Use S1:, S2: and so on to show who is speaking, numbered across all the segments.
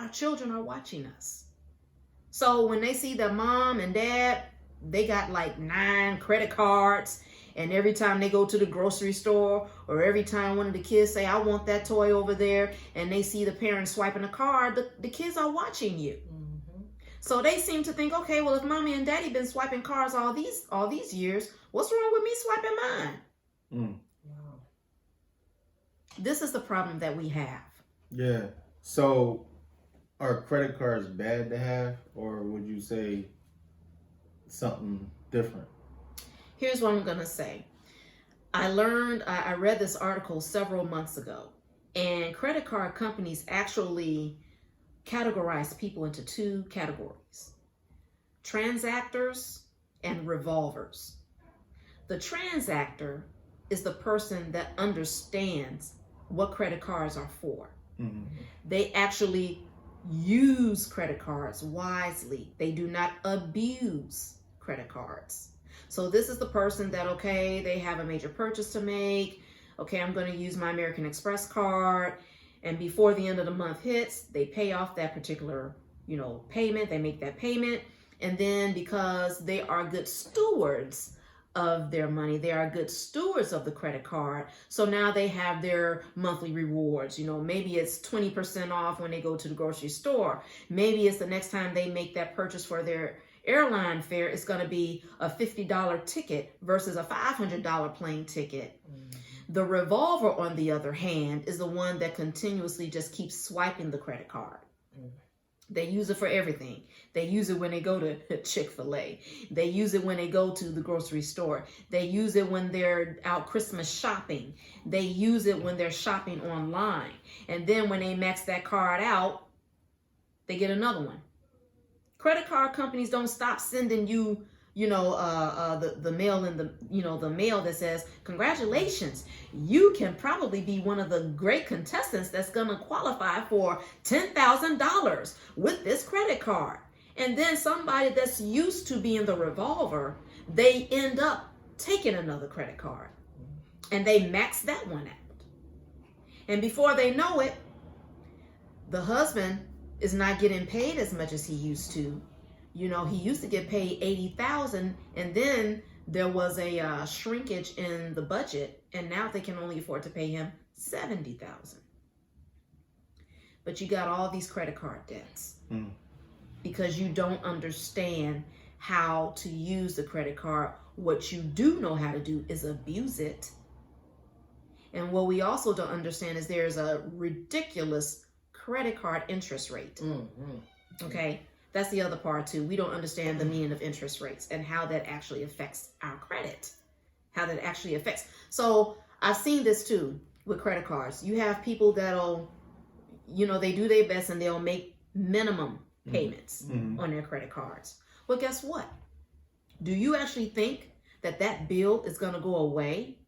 S1: our children are watching us. So when they see their mom and dad, they got like 9 credit cards, and every time they go to the grocery store, or every time one of the kids say, I want that toy over there, and they see the parents swiping a card, the kids are watching you. So they seem to think, okay, well, if mommy and daddy been swiping cards all these years, what's wrong with me swiping mine?
S2: Wow.
S1: This is the problem that we have.
S3: Yeah. So are credit cards bad to have, or would you say something different?
S1: Here's what I'm going to say. I read this article several months ago, and credit card companies actually categorize people into 2 categories: transactors and revolvers. The transactor is the person that understands what credit cards are for. They actually use credit cards wisely. They do not abuse credit cards. So this is the person that, okay, they have a major purchase to make. Okay, I'm going to use my American Express card. And before the end of the month hits, they pay off that particular, payment. They make that payment. And then because they are good stewards of their money, they are good stewards of the credit card. So now they have their monthly rewards. Maybe it's 20% off when they go to the grocery store. Maybe it's the next time they make that purchase for their airline fare, it's going to be a $50 ticket versus a $500 plane ticket. The revolver, on the other hand, is the one that continuously just keeps swiping the credit card. They use it for everything. They use it when they go to Chick-fil-A. They use it when they go to the grocery store. They use it when they're out Christmas shopping. They use it when they're shopping online. And then when they max that card out, they get another one. Credit card companies don't stop sending you, the mail in the mail that says, congratulations, you can probably be one of the great contestants that's going to qualify for $10,000 with this credit card. And then somebody that's used to being the revolver, they end up taking another credit card and they max that one out. And before they know it, the husband is not getting paid as much as he used to. He used to get paid $80,000, and then there was a shrinkage in the budget, and now they can only afford to pay him $70,000. But you got all these credit card debts because you don't understand how to use the credit card. What you do know how to do is abuse it. And what we also don't understand is there's a ridiculous credit card interest rate. Okay, that's the other part too. We don't understand the meaning of interest rates and how that actually affects our credit. So I've seen this too with credit cards. You have people that'll, they do their best and they'll make minimum payments on their credit cards. Well, guess what? Do you actually think that bill is going to go away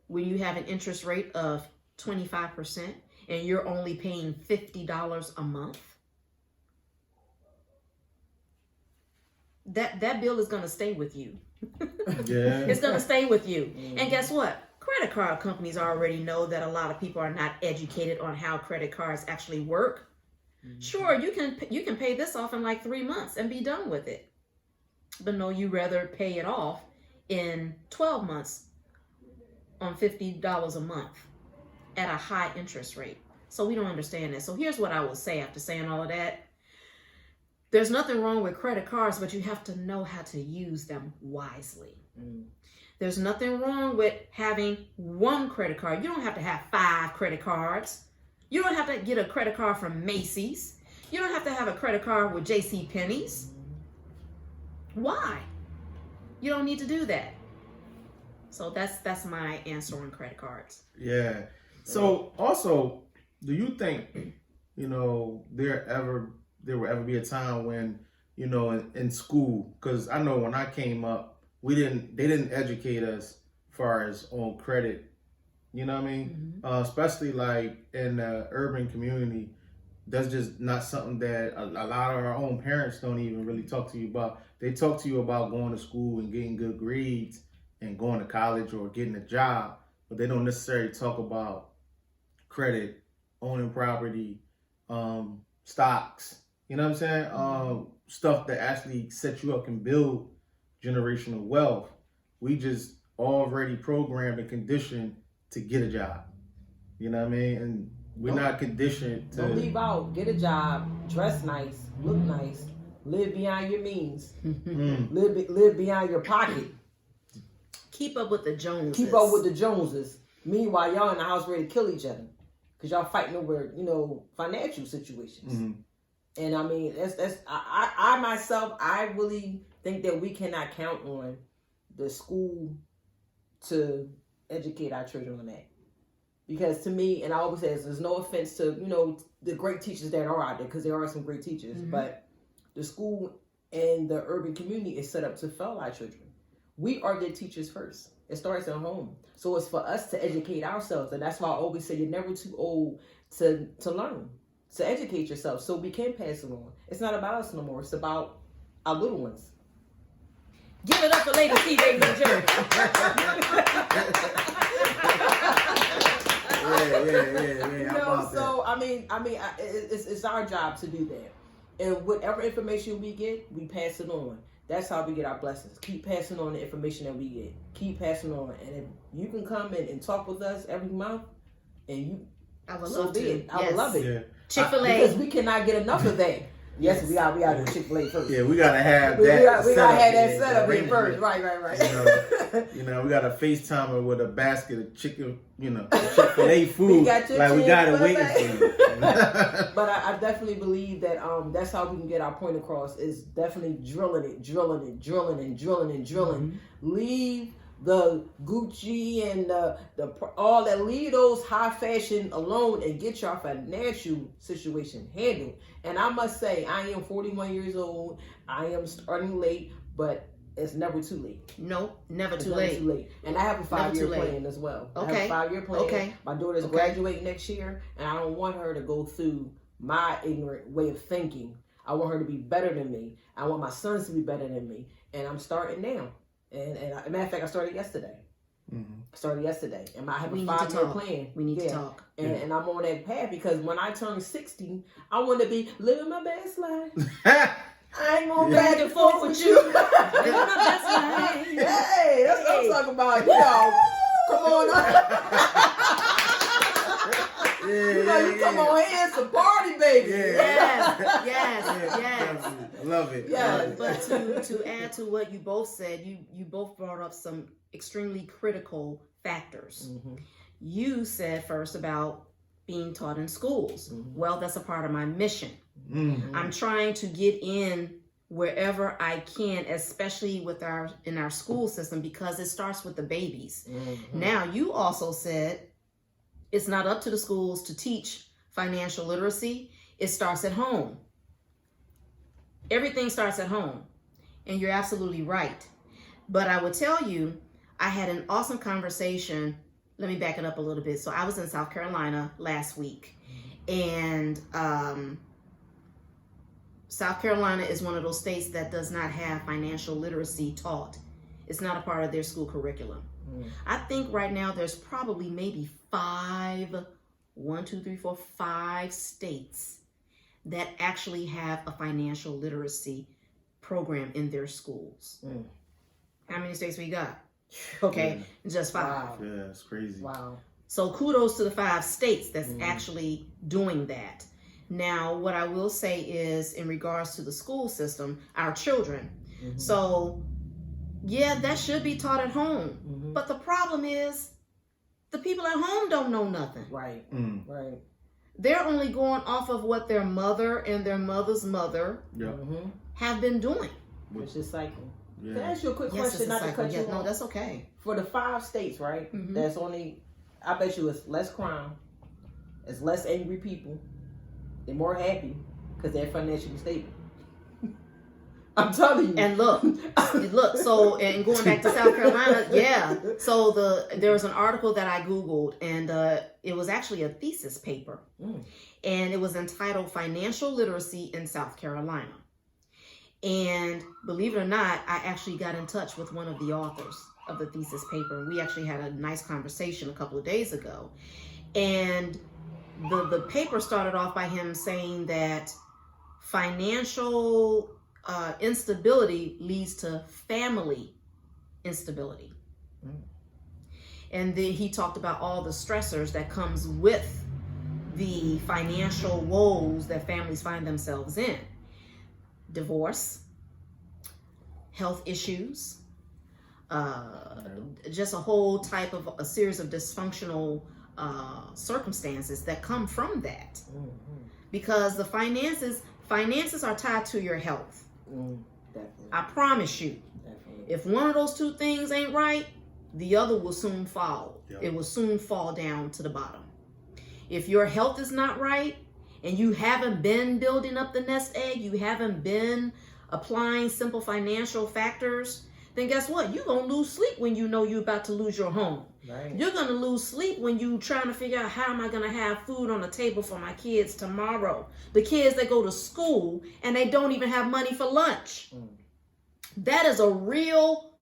S1: when you have an interest rate of 25%? And you're only paying $50 a month? That bill is going to stay with you.
S3: Yeah.
S1: It's going to stay with you. And guess what? Credit card companies already know that a lot of people are not educated on how credit cards actually work. Sure, you can pay this off in like 3 months and be done with it. But no, you rather pay it off in 12 months on $50 a month at a high interest rate. So we don't understand that. So here's what I will say after saying all of that. There's nothing wrong with credit cards, but you have to know how to use them wisely. There's nothing wrong with having one credit card. You don't have to have 5 credit cards. You don't have to get a credit card from Macy's. You don't have to have a credit card with JCPenney's. Why? You don't need to do that. So that's my answer on credit cards.
S3: Yeah. So also, do you think, there will ever be a time when, in school, because I know when I came up, they didn't educate us as far as on credit. You know what I mean? Especially like in the urban community, that's just not something that a lot of our own parents don't even really talk to you about. They talk to you about going to school and getting good grades and going to college or getting a job, but they don't necessarily talk about credit, owning property, stocks. You know what I'm saying? Stuff that actually sets you up and build generational wealth. We just already programmed and conditioned to get a job. You know what I mean? And we're not conditioned to...
S2: Don't leave out. Get a job. Dress nice. Look nice. Live beyond your means. Live beyond your pocket.
S1: Keep up with the Joneses.
S2: Keep up with the Joneses. Meanwhile, y'all in the house ready to kill each other. Because y'all fighting over, financial situations.
S3: Mm-hmm.
S2: And I mean, I myself, I really think that we cannot count on the school to educate our children on that. Because to me, and I always say this, there's no offense to, the great teachers that are out there, because there are some great teachers, but the school and the urban community is set up to fail our children. We are their teachers first. It starts at home. So it's for us to educate ourselves. And that's why I always say you're never too old to learn, to educate yourself so we can pass it on. It's not about us no more. It's about our little ones.
S1: Give it up for Lady TJ from
S2: Yeah. So I mean, it's our job to do that, and whatever information we get, we pass it on. That's how we get our blessings. Keep passing on the information that we get. Keep passing on, and if you can come in and talk with us every month,
S1: I would love to.
S2: I would love it.
S3: Yeah.
S1: Chick-fil-A.
S2: Because we cannot get enough of that. Yes, we got to go Chick-fil-A first.
S3: Yeah, we gotta have that.
S2: We gotta have that set up
S3: here
S2: first. Right.
S3: We got a FaceTime her with a basket of chicken, Chick-fil-A food.
S2: We got
S3: we got it waiting for you.
S2: But I definitely believe that that's how we can get our point across, is definitely drilling. Leave the Gucci and the all that, leave those high fashion alone and get your financial situation handled. And I must say, I am 41 years old. I am starting late, but it's never too late.
S1: Nope, never too
S2: Never
S1: late.
S2: too late. And I have a 5-year plan as well.
S1: Okay.
S2: I have a 5-year plan.
S1: Okay.
S2: My daughter's graduating next year, and I don't want her to go through my ignorant way of thinking. I want her to be better than me. I want my sons to be better than me. And I'm starting now. And as a matter of fact, I started yesterday. And I have a 5-year plan.
S1: We need to talk.
S2: And I'm on that path, because when I turn 60, I want to be living my best life. I ain't gonna back and forth with you. Living my best life. Hey, that's what I'm talking about. Come on. You come on here, it's a party, baby.
S1: Yes.
S3: I love it.
S2: Yeah.
S1: But to add to what you both said, you both brought up some extremely critical factors. You said first about being taught in schools. Well, that's a part of my mission. I'm trying to get in wherever I can, especially in our school system, because it starts with the babies. Now, you also said it's not up to the schools to teach financial literacy. It starts at home. Everything starts at home. And you're absolutely right. But I would tell you, I had an awesome conversation. Let me back it up a little bit. So I was in South Carolina last week. And South Carolina is one of those states that does not have financial literacy taught. It's not a part of their school curriculum. I think right now there's probably maybe 5 states that actually have a financial literacy program in their schools. How many states we got? Okay, just 5.
S2: Wow.
S3: Yeah, it's crazy.
S2: Wow.
S1: So kudos to the 5 states that's actually doing that. Now, what I will say is, in regards to the school system, our children. So, yeah, that should be taught at home. But the problem is, the people at home don't know nothing.
S2: Right. Right.
S1: They're only going off of what their mother and their mother's mother have been doing.
S2: It's a cycle.
S3: Yeah.
S2: Can I ask you a quick
S1: Yes,
S2: question?
S1: it's a
S2: Not to
S1: cycle.
S2: cut you
S1: No,
S2: off.
S1: that's okay.
S2: For the 5 states, right? That's only, I bet you it's less crime, it's less angry people, they're more happy because they're financially stable. I'm telling you.
S1: And look, so, and going back to South Carolina, so there was an article that I Googled, and it was actually a thesis paper, and it was entitled Financial Literacy in South Carolina. And believe it or not, I actually got in touch with one of the authors of the thesis paper. We actually had a nice conversation a couple of days ago. And the paper started off by him saying that financial instability leads to family instability. And then he talked about all the stressors that comes with the financial woes that families find themselves in. Divorce, health issues, just a whole type of a series of dysfunctional circumstances that come from that. Because the finances are tied to your health.
S2: Definitely.
S1: I promise you.
S2: Definitely.
S1: If one of those two things ain't right, the other will soon fall.
S3: Yep.
S1: It will soon fall down to the bottom. If your health is not right and you haven't been building up the nest egg, you haven't been applying simple financial factors, then guess what? You're going to lose sleep when you know you're about to lose your home.
S2: Right.
S1: You're going to lose sleep when you're trying to figure out how am I going to have food on the table for my kids tomorrow. The kids that go to school and they don't even have money for lunch. That is a real